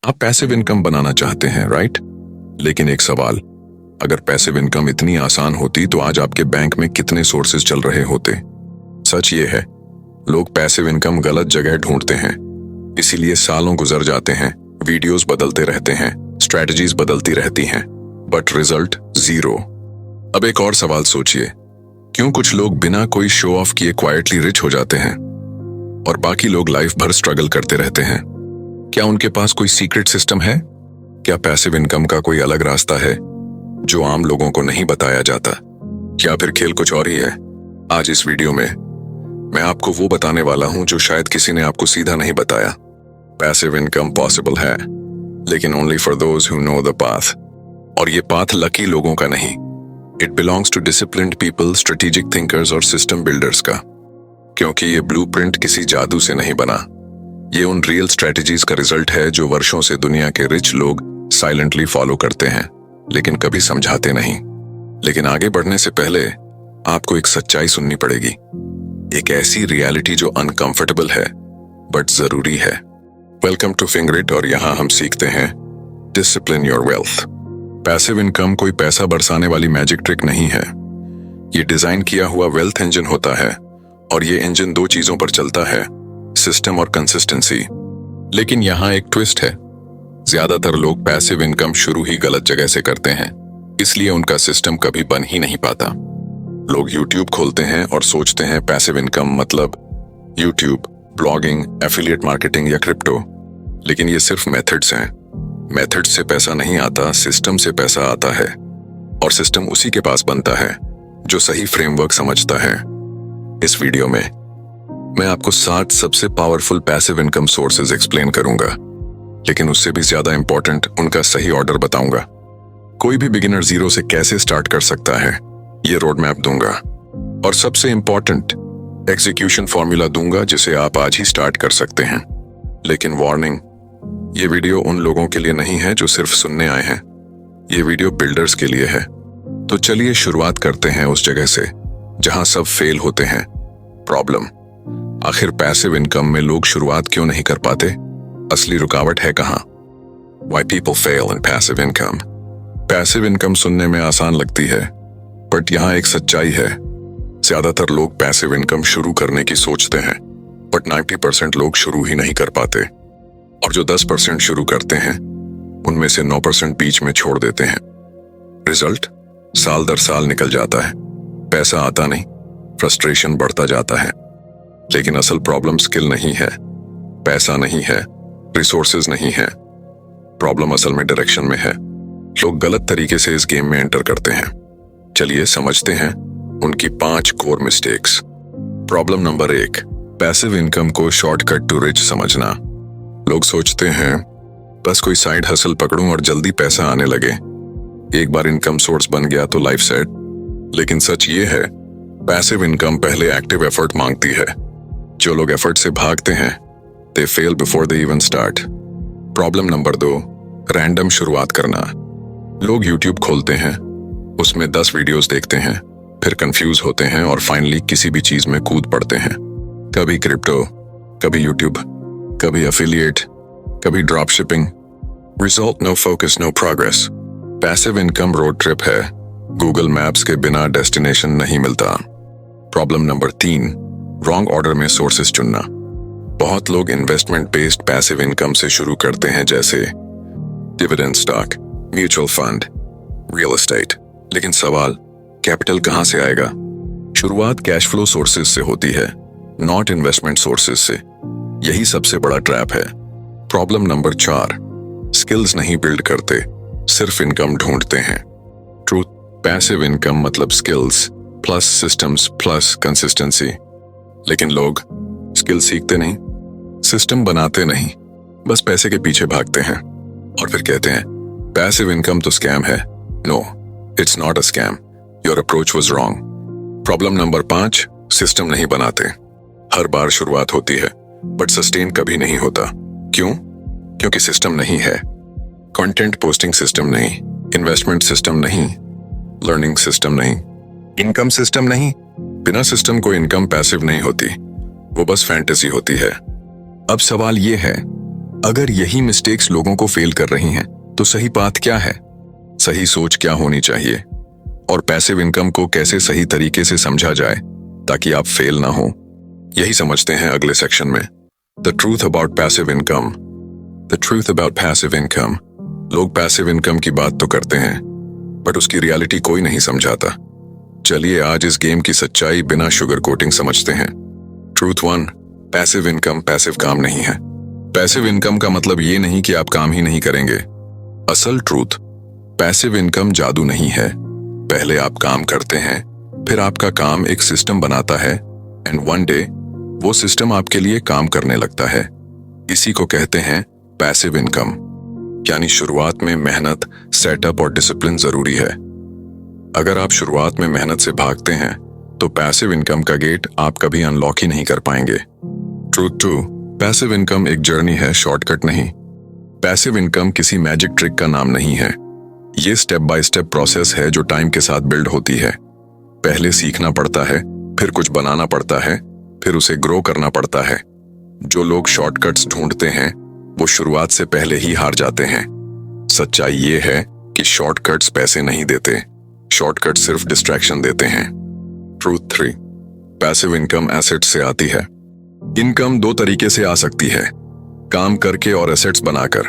आप passive income बनाना चाहते हैं, राइट? लेकिन एक सवाल, अगर पैसिव इनकम इतनी आसान होती तो आज आपके बैंक में कितने सोर्सेज चल रहे होते? सच ये है, लोग पैसिव इनकम गलत जगह ढूंढते हैं, इसीलिए सालों गुजर जाते हैं, वीडियोस बदलते रहते हैं, स्ट्रेटजीज बदलती रहती हैं, बट रिजल्ट जीरो। अब एक और सवाल सोचिए, क्यों कुछ लोग बिना कोई शो ऑफ किए क्वाइटली रिच हो जाते हैं और बाकी लोग लाइफ भर स्ट्रगल करते रहते हैं? क्या उनके पास कोई सीक्रेट सिस्टम है? क्या पैसिव इनकम का कोई अलग रास्ता है जो आम लोगों को नहीं बताया जाता? या फिर खेल कुछ और ही है? आज इस वीडियो में मैं आपको वो बताने वाला हूं जो शायद किसी ने आपको सीधा नहीं बताया। पैसिव इनकम पॉसिबल है, लेकिन only for those who know the path. और ये पाथ लकी लोगों का नहीं, it belongs to disciplined people, strategic thinkers और सिस्टम बिल्डर्स का। क्योंकि ये ब्लूप्रिंट किसी जादू से नहीं बना, ये उन रियल स्ट्रेटजीज का रिजल्ट है जो वर्षों से दुनिया के रिच लोग साइलेंटली फॉलो करते हैं, लेकिन कभी समझाते नहीं। लेकिन आगे बढ़ने से पहले आपको एक सच्चाई सुननी पड़ेगी, एक ऐसी रियलिटी जो अनकंफर्टेबल है बट जरूरी है। वेलकम टू फिंगरिट, और यहाँ हम सीखते हैं discipline your wealth. Passive income कोई पैसा बरसाने वाली मैजिक ट्रिक नहीं है, ये डिजाइन किया हुआ वेल्थ इंजन होता है, और ये इंजन दो चीजों पर चलता है, सिस्टम और कंसिस्टेंसी। लेकिन यहाँ एक ट्विस्ट है, ज्यादातर लोग पैसिव इनकम शुरू ही गलत जगह से करते हैं, इसलिए उनका सिस्टम कभी बन ही नहीं पाता। लोग YouTube खोलते हैं और सोचते हैं पैसिव इनकम मतलब YouTube, ब्लॉगिंग, एफिलिएट मार्केटिंग या क्रिप्टो, लेकिन ये सिर्फ मेथड्स हैं। मेथड से पैसा नहीं आता, सिस्टम से पैसा आता है, और सिस्टम उसी के पास बनता है जो सही फ्रेमवर्क समझता है। इस वीडियो में मैं आपको 7 सबसे powerful passive income sources explain करूंगा, लेकिन उससे भी ज्यादा इंपॉर्टेंट उनका सही ऑर्डर बताऊंगा। कोई भी बिगिनर जीरो से कैसे स्टार्ट कर सकता है, ये रोड मैप दूंगा, और सबसे इंपॉर्टेंट एग्जीक्यूशन फॉर्मूला दूंगा जिसे आप आज ही स्टार्ट कर सकते हैं। लेकिन वार्निंग, ये वीडियो उन लोगों के लिए नहीं है जो सिर्फ सुनने आए हैं, ये वीडियो बिल्डर्स के लिए है। तो चलिए शुरुआत करते हैं उस जगह से जहां सब फेल होते हैं। प्रॉब्लम, आखिर पैसिव इनकम में लोग शुरुआत क्यों नहीं कर पाते? असली रुकावट है कहां? Why people fail in passive income? Passive income सुनने में आसान लगती है, बट यहाँ एक सच्चाई है, ज्यादातर लोग पैसिव इनकम शुरू करने की सोचते हैं, बट 90% लोग शुरू ही नहीं कर पाते, और जो 10% शुरू करते हैं उनमें से 9% बीच में छोड़ देते हैं। रिजल्ट, साल दर साल निकल जाता है, पैसा आता नहीं, फ्रस्ट्रेशन बढ़ता जाता है। लेकिन असल प्रॉब्लम स्किल नहीं है, पैसा नहीं है, रिसोर्सेज नहीं है, प्रॉब्लम असल में डायरेक्शन में है। लोग गलत तरीके से इस गेम में एंटर करते हैं। चलिए समझते हैं उनकी 5 core mistakes. Problem number 1, passive income को शॉर्टकट टू रिच समझना। लोग सोचते हैं बस कोई साइड हसल पकड़ूं और जल्दी पैसा आने लगे, एक बार इनकम सोर्स बन गया तो लाइफ सेट। लेकिन सच ये है, पैसिव इनकम पहले एक्टिव एफर्ट मांगती है। जो लोग एफर्ट से भागते हैं they fail before they even start. Problem number 2, random शुरुआत करना। लोग YouTube खोलते हैं, उसमें 10 वीडियोस देखते हैं, फिर कंफ्यूज होते हैं और फाइनली किसी भी चीज में कूद पड़ते हैं। कभी क्रिप्टो, कभी YouTube, कभी एफिलिएट, कभी drop shipping. Result, no focus, no progress. Passive income road trip है, गूगल मैप्स के बिना डेस्टिनेशन नहीं मिलता। प्रॉब्लम नंबर 3, रॉन्ग ऑर्डर में सोर्सेस चुनना। बहुत लोग इन्वेस्टमेंट बेस्ड पैसिव इनकम से शुरू करते हैं, जैसे dividend stock, mutual fund, real estate. लेकिन सवाल, कैपिटल कहां से आएगा? शुरुआत कैश फ्लो सोर्सेज से होती है, नॉट इन्वेस्टमेंट सोर्सेज से। यही सबसे बड़ा ट्रैप है। प्रॉब्लम नंबर 4, स्किल्स नहीं बिल्ड करते, सिर्फ इनकम ढूंढते हैं। ट्रूथ, पैसिव इनकम मतलब skills plus systems plus consistency. लेकिन लोग स्किल सीखते नहीं, सिस्टम बनाते नहीं, बस पैसे के पीछे भागते हैं और फिर कहते हैं पैसिव इनकम तो स्कैम है। No, it's not a scam, your approach was wrong. Problem number 5, system नहीं बनाते। हर बार शुरुआत होती है बट सस्टेन कभी नहीं होता। क्यों? क्योंकि सिस्टम नहीं है। कंटेंट पोस्टिंग सिस्टम नहीं, इन्वेस्टमेंट सिस्टम नहीं, लर्निंग सिस्टम नहीं, इनकम सिस्टम नहीं। बिना सिस्टम को इनकम पैसिव नहीं होती, वो बस फैंटेसी होती है। अब सवाल ये है, अगर यही मिस्टेक्स लोगों को फेल कर रही हैं, तो सही पाथ क्या है? सही सोच क्या होनी चाहिए? और पैसिव इनकम को कैसे सही तरीके से समझा जाए ताकि आप फेल ना हो, यही समझते हैं अगले सेक्शन में। The truth about passive income. The truth about passive income. लोग पैसिव इनकम की बात तो करते हैं, बट उसकी रियलिटी कोई नहीं समझाता। चलिए आज इस गेम की सच्चाई बिना शुगर कोटिंग समझते हैं। ट्रूथ 1, पैसिव इनकम पैसिव काम नहीं है। पैसिव इनकम का मतलब ये नहीं कि आप काम ही नहीं करेंगे। असल ट्रूथ, पैसिव इनकम जादू नहीं है। पहले आप काम करते हैं, फिर आपका काम एक सिस्टम बनाता है, एंड वन डे वो सिस्टम आपके लिए काम करने लगता है। इसी को कहते हैं पैसिव इनकम। यानी शुरुआत में मेहनत, सेटअप और डिसिप्लिन जरूरी है। अगर आप शुरुआत में मेहनत से भागते हैं तो पैसिव इनकम का गेट आप कभी अनलॉक ही नहीं कर पाएंगे। ट्रूथ 2, पैसिव इनकम एक जर्नी है, शॉर्टकट नहीं। पैसिव इनकम किसी मैजिक ट्रिक का नाम नहीं है। ये स्टेप बाय स्टेप प्रोसेस है जो टाइम के साथ बिल्ड होती है। पहले सीखना पड़ता है, फिर कुछ बनाना पड़ता है, फिर उसे ग्रो करना पड़ता है। जो लोग शॉर्टकट्स ढूंढते हैं वो शुरुआत से पहले ही हार जाते हैं। सच्चाई ये है कि शॉर्टकट्स पैसे नहीं देते, शॉर्टकट सिर्फ डिस्ट्रैक्शन देते हैं। ट्रूथ 3, पैसिव इनकम एसेट से आती है। इनकम दो तरीके से आ सकती है, काम करके और एसेट्स बनाकर।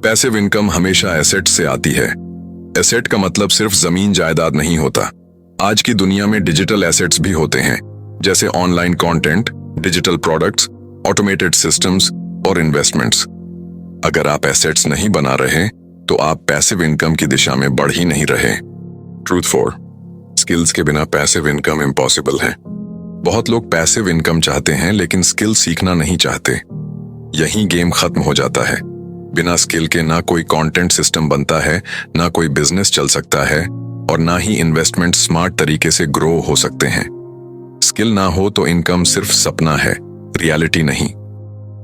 पैसिव इनकम हमेशा एसेट से आती है। एसेट का मतलब सिर्फ जमीन जायदाद नहीं होता। आज की दुनिया में डिजिटल एसेट्स भी होते हैं, जैसे online content, digital products, automated systems और इन्वेस्टमेंट्स। अगर आप एसेट्स नहीं बना रहे तो आप पैसिव इनकम की दिशा में बढ़ ही नहीं रहे। ट्रूथ 4, स्किल्स के बिना पैसिव इनकम इम्पॉसिबल है। बहुत लोग पैसिव इनकम चाहते हैं लेकिन स्किल सीखना नहीं चाहते। यही गेम खत्म हो जाता है। बिना स्किल के ना कोई कंटेंट सिस्टम बनता है, ना कोई बिजनेस चल सकता है, और ना ही इन्वेस्टमेंट स्मार्ट तरीके से ग्रो हो सकते हैं। स्किल ना हो तो इनकम सिर्फ सपना है, रियलिटी नहीं।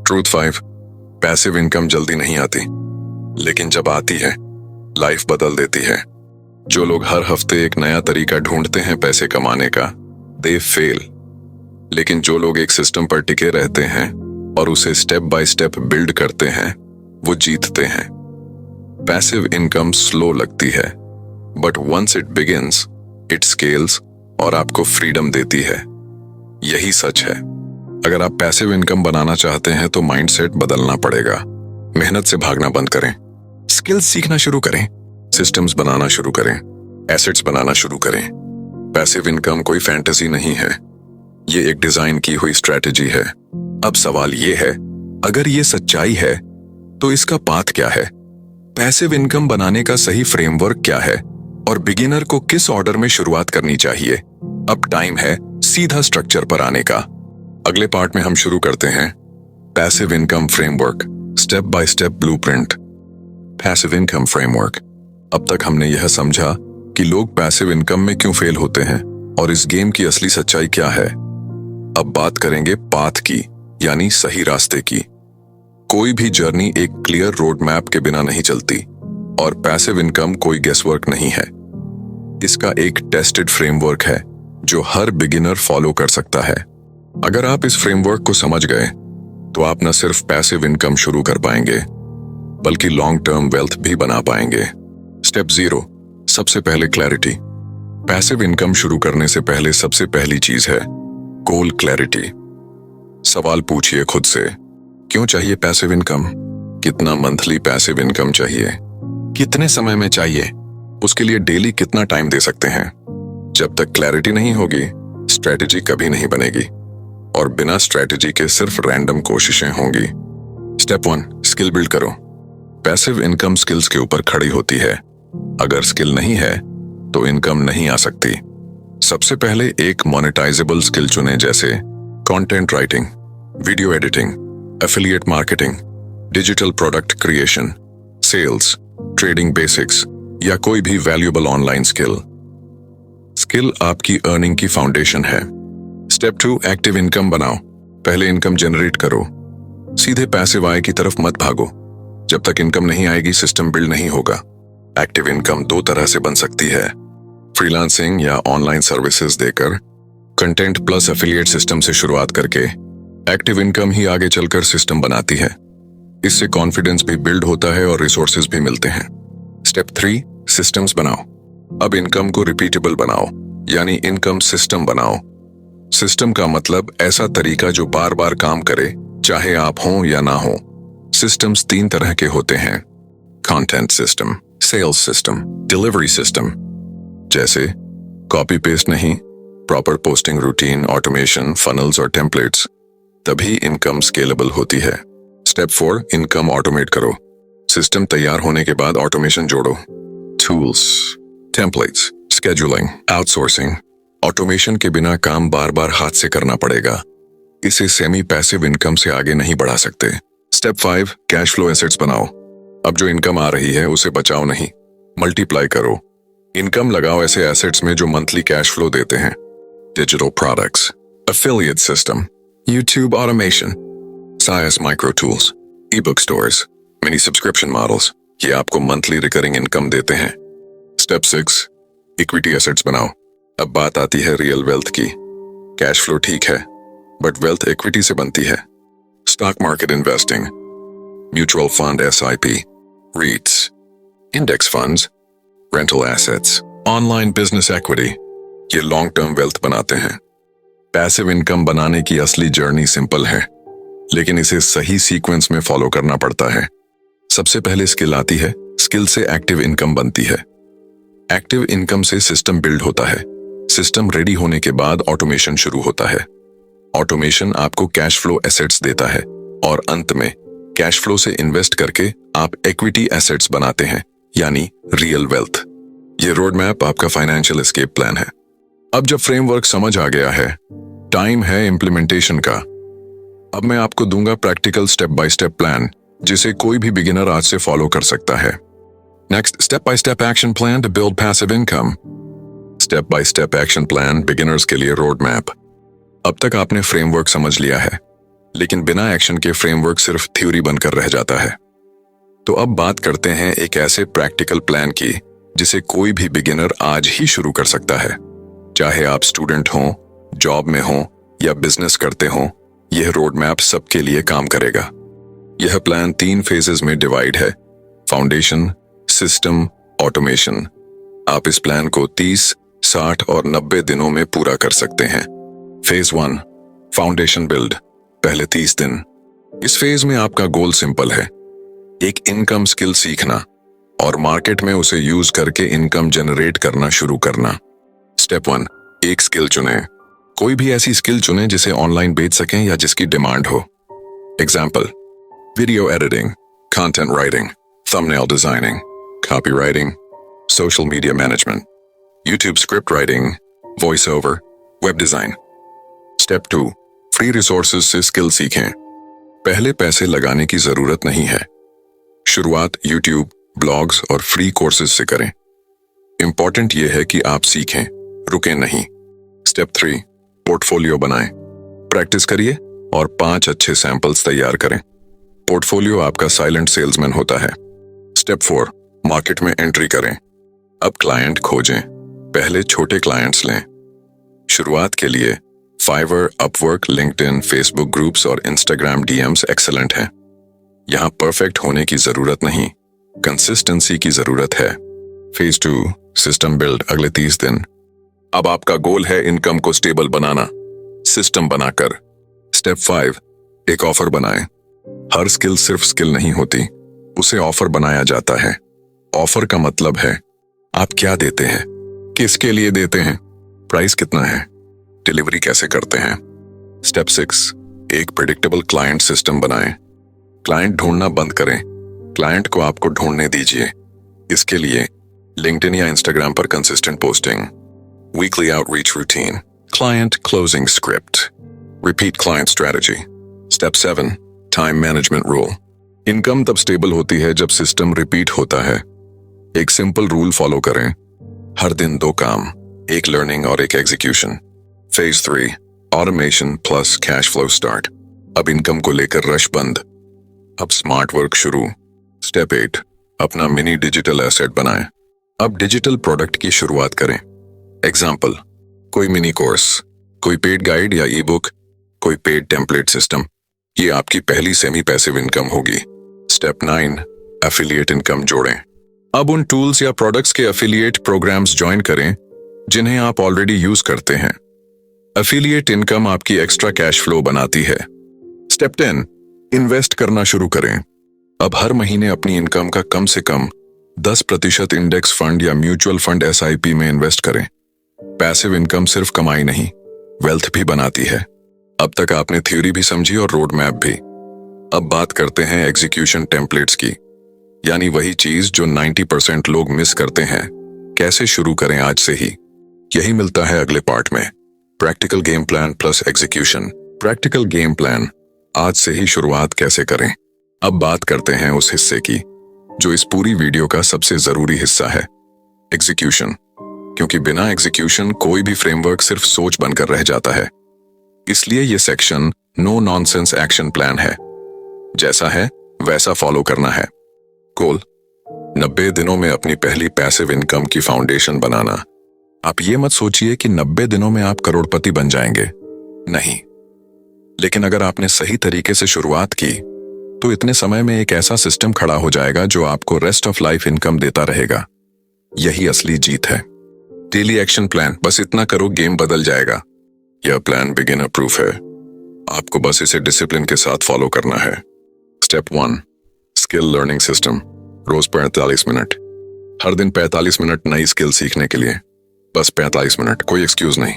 ट्रूथ 5, पैसिव इनकम जल्दी नहीं आती, लेकिन जब आती है लाइफ बदल देती है। जो लोग हर हफ्ते एक नया तरीका ढूंढते हैं पैसे कमाने का, दे फेल। लेकिन जो लोग एक सिस्टम पर टिके रहते हैं और उसे स्टेप बाय स्टेप बिल्ड करते हैं, वो जीतते हैं। पैसिव इनकम स्लो लगती है, but once it begins, it scales और आपको फ्रीडम देती है। यही सच है। अगर आप पैसिव इनकम बनाना चाहते हैं तो माइंडसेट बदलना पड़ेगा। मेहनत से भागना बंद करें, स्किल्स सीखना शुरू करें, सिस्टम्स बनाना शुरू करें, एसेट्स बनाना शुरू करें। पैसिव इनकम कोई फैंटेसी नहीं है, ये एक डिजाइन की हुई स्ट्रैटेजी है। अब सवाल ये है, अगर ये सच्चाई है तो इसका पाथ क्या है? पैसिव इनकम बनाने का सही फ्रेमवर्क क्या है? और बिगिनर को किस ऑर्डर में शुरुआत करनी चाहिए? अब टाइम है सीधा स्ट्रक्चर पर आने का। अगले पार्ट में हम शुरू करते हैं passive income framework, step by step blueprint. Passive income framework. अब तक हमने यह समझा कि लोग पैसिव इनकम में क्यों फेल होते हैं और इस गेम की असली सच्चाई क्या है। अब बात करेंगे पाथ की, यानी सही रास्ते की। कोई भी जर्नी एक क्लियर रोड मैप के बिना नहीं चलती, और पैसिव इनकम कोई गेसवर्क नहीं है। इसका एक टेस्टेड फ्रेमवर्क है जो हर बिगिनर फॉलो कर सकता है। अगर आप इस फ्रेमवर्क को समझ गए तो आप न सिर्फ पैसिव इनकम शुरू कर पाएंगे, बल्कि लॉन्ग टर्म वेल्थ भी बना पाएंगे। स्टेप 0, सबसे पहले क्लैरिटी। पैसिव इनकम शुरू करने से पहले सबसे पहली चीज है गोल क्लैरिटी। सवाल पूछिए खुद से, क्यों चाहिए पैसिव इनकम? कितना मंथली पैसिव इनकम चाहिए? कितने समय में चाहिए? उसके लिए डेली कितना टाइम दे सकते हैं? जब तक क्लैरिटी नहीं होगी, स्ट्रेटेजी कभी नहीं बनेगी, और बिना स्ट्रेटेजी के सिर्फ रैंडम कोशिशें होंगी। स्टेप 1, स्किल बिल्ड करो। पैसिव इनकम स्किल्स के ऊपर खड़ी होती है। अगर स्किल नहीं है तो इनकम नहीं आ सकती। सबसे पहले एक मोनेटाइजेबल स्किल चुनें, जैसे content writing, video editing, affiliate marketing, digital product creation, sales, trading basics या कोई भी वैल्यूएबल ऑनलाइन स्किल। स्किल आपकी अर्निंग की फाउंडेशन है। स्टेप 2, एक्टिव इनकम बनाओ। पहले इनकम जनरेट करो, सीधे पैसिव आय की तरफ मत भागो। जब तक इनकम नहीं आएगी, सिस्टम बिल्ड नहीं होगा। एक्टिव इनकम दो तरह से बन सकती है, फ्रीलांसिंग या ऑनलाइन सर्विसेज देकर, कंटेंट प्लस एफिलिएट सिस्टम से शुरुआत करके। एक्टिव इनकम ही आगे चलकर सिस्टम बनाती है। इससे कॉन्फिडेंस भी बिल्ड होता है और रिसोर्सेज भी मिलते हैं। स्टेप 3, सिस्टम्स बनाओ। अब इनकम को रिपीटेबल बनाओ, यानी इनकम सिस्टम बनाओ। सिस्टम का मतलब ऐसा तरीका जो बार बार काम करे, चाहे आप हो या ना हो। सिस्टम्स 3 तरह के होते हैं: content system, sales system, delivery system. जैसे कॉपी पेस्ट नहीं, proper posting routine, automation, funnels और टेम्पलेट्स। तभी इनकम स्केलेबल होती है। स्टेप 4, इनकम ऑटोमेट करो। सिस्टम तैयार होने के बाद ऑटोमेशन जोड़ो। Tools, templates, scheduling, outsourcing. Automation के बिना काम बार बार हाथ से करना पड़ेगा। इसे सेमी पैसिव इनकम से आगे नहीं बढ़ा सकते। स्टेप 5, कैश फ्लो एसेट्स बनाओ। अब जो इनकम आ रही है उसे बचाओ नहीं, मल्टीप्लाई करो। इनकम लगाओ ऐसे एसेट्स में जो मंथली कैश फ्लो देते हैं। Digital products, affiliate system, YouTube automation, SaaS micro tools, ebook stores, mini subscription models, ये आपको मंथली रिकरिंग इनकम देते हैं। स्टेप 6, इक्विटी एसेट्स बनाओ। अब बात आती है रियल वेल्थ की। कैश फ्लो ठीक है, बट वेल्थ इक्विटी से बनती है। Stock market investing, mutual fund, SIP, REITs, index funds, rental assets, online business equity, ये लॉन्ग टर्म वेल्थ बनाते हैं। पैसिव इनकम बनाने की असली जर्नी सिंपल है, लेकिन इसे सही सीक्वेंस में फॉलो करना पड़ता है। सबसे पहले स्किल आती है, स्किल से एक्टिव इनकम बनती है। एक्टिव इनकम से सिस्टम बिल्ड होता है। सिस्टम रेडी होने के बाद ऑटोमेशन शुरू होता है। ऑटोमेशन आपको कैश फ्लो एसेट्स देता है और अंत में कैश फ्लो से इन्वेस्ट करके आप इक्विटी एसेट्स बनाते हैं, यानी रियल वेल्थ। ये रोड मैप आपका फाइनेंशियल एस्केप प्लान है। अब जब फ्रेमवर्क समझ आ गया है, टाइम है इम्प्लीमेंटेशन का। अब मैं आपको दूंगा practical step by step plan, जिसे कोई भी बिगिनर आज से फॉलो कर सकता है। Next, step by step action plan to build passive income. Step by step action plan, beginners के लिए रोड मैप। अब तक आपने फ्रेमवर्क समझ लिया है, लेकिन बिना एक्शन के फ्रेमवर्क सिर्फ थ्योरी बनकर रह जाता है। तो अब बात करते हैं एक ऐसे प्रैक्टिकल प्लान की जिसे कोई भी बिगिनर आज ही शुरू कर सकता है। चाहे आप स्टूडेंट हों, जॉब में हों या बिजनेस करते हों, यह रोड मैप सबके लिए काम करेगा। यह प्लान 3 फेजेस में डिवाइड है: फाउंडेशन, सिस्टम, ऑटोमेशन। आप इस प्लान को 30, 60 और 90 दिनों में पूरा कर सकते हैं। फेज 1, फाउंडेशन बिल्ड, पहले 30 दिन। इस फेज में आपका गोल सिंपल है, एक इनकम स्किल सीखना और मार्केट में उसे यूज करके इनकम जनरेट करना शुरू करना। स्टेप 1, एक स्किल चुनें। कोई भी ऐसी स्किल चुनें जिसे ऑनलाइन बेच सकें या जिसकी डिमांड हो। Example, video editing, content writing, thumbnail designing, copywriting, social media management, YouTube script writing, voice over, web design. Step 2, free resources से स्किल सीखें। पहले पैसे लगाने की जरूरत नहीं है। शुरुआत यूट्यूब, ब्लॉग्स और फ्री कोर्सेज से करें। इंपॉर्टेंट यह है कि आप सीखें, रुकें नहीं। स्टेप 3, पोर्टफोलियो बनाएं। प्रैक्टिस करिए और 5 अच्छे सैंपल्स तैयार करें। पोर्टफोलियो आपका साइलेंट सेल्समैन होता है। स्टेप 4, मार्केट में एंट्री करें। अब क्लाइंट खोजें। पहले छोटे क्लाइंट्स लें। शुरुआत के लिए Fiverr, Upwork, LinkedIn, Facebook groups और इंस्टाग्राम डीएम्स एक्सेलेंट हैं। यहां परफेक्ट होने की जरूरत नहीं, कंसिस्टेंसी की जरूरत है। फेज 2, सिस्टम बिल्ड, अगले 30 दिन। अब आपका गोल है इनकम को स्टेबल बनाना, सिस्टम बनाकर। स्टेप 5, एक ऑफर बनाएं। हर स्किल सिर्फ स्किल नहीं होती, उसे ऑफर बनाया जाता है। ऑफर का मतलब है आप क्या देते हैं, किसके लिए देते हैं, प्राइस कितना है, डिलीवरी कैसे करते हैं। स्टेप 6, एक प्रेडिक्टेबल क्लाइंट सिस्टम बनाएं। क्लाइंट ढूंढना बंद करें, क्लाइंट को आपको ढूंढने दीजिए। इसके लिए लिंक्डइन या इंस्टाग्राम पर consistent posting, weekly outreach routine, client closing script, repeat client strategy. Step 7, time management rule. Income तब स्टेबल होती है जब सिस्टम रिपीट होता है। एक सिंपल रूल फॉलो करें, हर दिन 2 काम, एक लर्निंग और एक execution. Phase 3, automation plus cash flow start. अब इनकम को लेकर रश बंद, अब स्मार्ट वर्क शुरू। स्टेप 8, अपना मिनी डिजिटल एसेट बनाएं। अब डिजिटल प्रोडक्ट की शुरुआत करें। एग्जाम्पल, कोई मिनी कोर्स, कोई पेड गाइड या ई बुक, कोई पेड टेम्पलेट सिस्टम। ये आपकी पहली सेमी पैसिव इनकम होगी। स्टेप 9, एफिलिएट इनकम जोड़ें। अब उन टूल्स या प्रोडक्ट्स के एफिलिएट प्रोग्राम्स ज्वाइन करें जिन्हें आप ऑलरेडी यूज करते हैं। एफिलिएट इनकम आपकी एक्स्ट्रा कैश फ्लो बनाती है। स्टेप 10, इन्वेस्ट करना शुरू करें। अब हर महीने अपनी इनकम का कम से कम 10% इंडेक्स फंड या म्यूचुअल फंड SIP में इन्वेस्ट करें। पैसिव इनकम सिर्फ कमाई नहीं, वेल्थ भी बनाती है। अब तक आपने थ्योरी भी समझी और रोड मैप भी। अब बात करते हैं एग्जीक्यूशन टेम्पलेट्स की, यानी वही चीज जो 90% लोग मिस करते हैं। कैसे शुरू करें आज से ही, यही मिलता है अगले पार्ट में। Practical game plan plus execution. Practical game plan, आज से ही शुरुआत कैसे करें। अब बात करते हैं उस हिस्से की जो इस पूरी वीडियो का सबसे जरूरी हिस्सा है, एग्जीक्यूशन। क्योंकि बिना एग्जीक्यूशन कोई भी फ्रेमवर्क सिर्फ सोच बनकर रह जाता है। इसलिए ये section no nonsense action plan है। जैसा है वैसा फॉलो करना है। गोल, 90 दिनों में अपनी पहली पैसिव इनकम की फाउंडेशन बनाना। आप ये मत सोचिए कि 90 दिनों में आप करोड़पति बन जाएंगे, नहीं। लेकिन अगर आपने सही तरीके से शुरुआत की तो इतने समय में एक ऐसा सिस्टम खड़ा हो जाएगा जो आपको रेस्ट ऑफ लाइफ इनकम देता रहेगा। यही असली जीत है। डेली एक्शन प्लान, बस इतना करो गेम बदल जाएगा। यह प्लान बिगिनर प्रूफ है। आपको बस इसे डिसिप्लिन के साथ फॉलो करना है। Step 1, skill learning system. रोज 45 मिनट, हर दिन 45 मिनट नई स्किल सीखने के लिए। बस 45 मिनट, कोई एक्सक्यूज नहीं।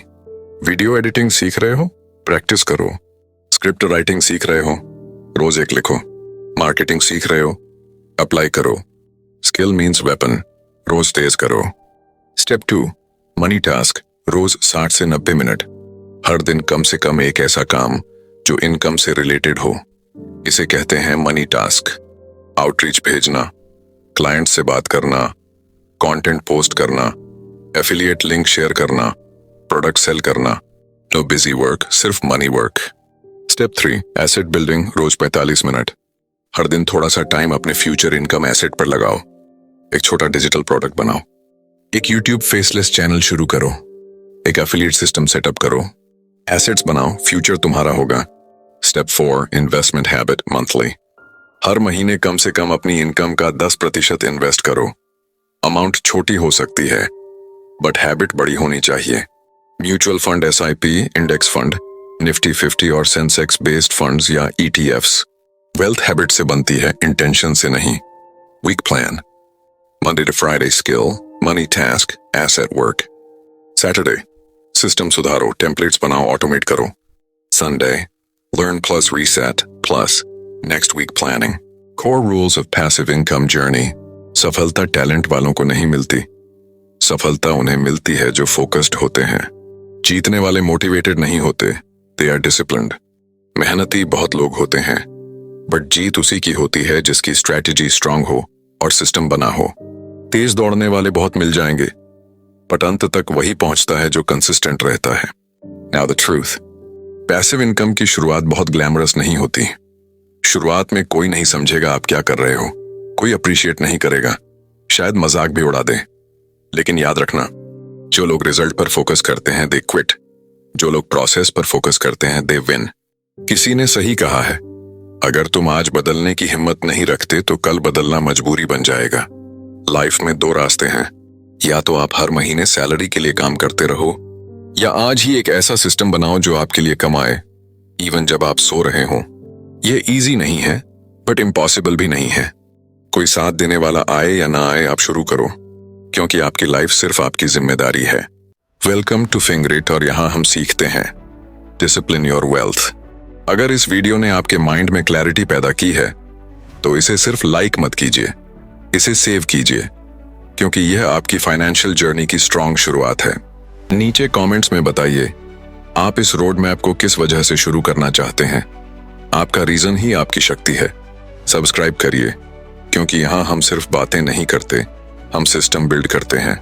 वीडियो एडिटिंग सीख रहे हो, प्रैक्टिस करो। स्क्रिप्ट राइटिंग सीख रहे हो, रोज एक लिखो। मार्केटिंग सीख रहे हो, अप्लाई करो। स्किल मीन्स वेपन, रोज तेज करो। Step 2, money task. रोज 60 से 90 मिनट, हर दिन कम से कम एक ऐसा काम जो इनकम से रिलेटेड हो। इसे कहते हैं मनी टास्क। आउटरीच भेजना, क्लाइंट से बात करना, कंटेंट पोस्ट करना, एफिलिएट लिंक शेयर करना, प्रोडक्ट सेल करना। नो बिजी वर्क, सिर्फ money work. Step 3, asset building. रोज 45 मिनट, हर दिन थोड़ा सा टाइम अपने फ्यूचर इनकम एसेट पर लगाओ। एक छोटा डिजिटल प्रोडक्ट बनाओ, एक यूट्यूब फेसलेस चैनल शुरू करो, एक एफिलिएट सिस्टम सेटअप करो। एसेट्स बनाओ, फ्यूचर तुम्हारा होगा। Step 4, investment habit monthly. हर महीने कम से कम अपनी इनकम का 10% इन्वेस्ट करो। अमाउंट छोटी हो सकती है बट हैबिट बड़ी होनी चाहिए। Mutual fund, SIP, index fund, Nifty 50 और सेंसेक्स बेस्ड फंड्स या ETFs। वेल्थ हैबिट से बनती है, इंटेंशन से नहीं। Week plan, Monday to Friday skill, money task, asset work. Saturday, system सुधारो, टेम्पलेट्स बनाओ, ऑटोमेट करो। Sunday, learn plus reset plus next week planning. Core rules of passive income journey. सफलता talent वालों को नहीं मिलती, सफलता उन्हें मिलती है जो फोकस्ड होते हैं। जीतने वाले मोटिवेटेड नहीं होते, दे आर डिसिप्लिन्ड। मेहनती बहुत लोग होते हैं बट जीत उसी की होती है जिसकी स्ट्रैटेजी स्ट्रांग हो और सिस्टम बना हो। तेज दौड़ने वाले बहुत मिल जाएंगे बट अंत तक वही पहुंचता है जो कंसिस्टेंट रहता है। Now the truth, passive income की शुरुआत बहुत ग्लैमरस नहीं होती। शुरुआत में कोई नहीं समझेगा आप क्या कर रहे हो, कोई अप्रिशिएट नहीं करेगा, शायद मजाक भी उड़ा दे। लेकिन याद रखना, जो लोग रिजल्ट पर फोकस करते हैं दे क्विट, जो लोग प्रोसेस पर फोकस करते हैं दे विन। किसी ने सही कहा है, अगर तुम आज बदलने की हिम्मत नहीं रखते तो कल बदलना मजबूरी बन जाएगा। लाइफ में 2 रास्ते हैं, या तो आप हर महीने सैलरी के लिए काम करते रहो या आज ही एक ऐसा सिस्टम बनाओ जो आपके लिए कमाए इवन जब आप सो रहे हो। ये इजी नहीं है बट इम्पॉसिबल भी नहीं है। कोई साथ देने वाला आए या ना आए, आप शुरू करो क्योंकि आपकी लाइफ सिर्फ आपकी जिम्मेदारी है। वेलकम टू फिंगरिट और यहाँ हम सीखते हैं डिसिप्लिन योर वेल्थ। अगर इस वीडियो ने आपके माइंड में क्लैरिटी पैदा की है तो इसे सिर्फ लाइक मत कीजिए, इसे सेव कीजिए क्योंकि यह आपकी फाइनेंशियल जर्नी की स्ट्रॉन्ग शुरुआत है। नीचे कमेंट्स में बताइए आप इस रोड मैप को किस वजह से शुरू करना चाहते हैं। आपका रीजन ही आपकी शक्ति है। सब्सक्राइब करिए क्योंकि यहाँ हम सिर्फ बातें नहीं करते, हम सिस्टम बिल्ड करते हैं।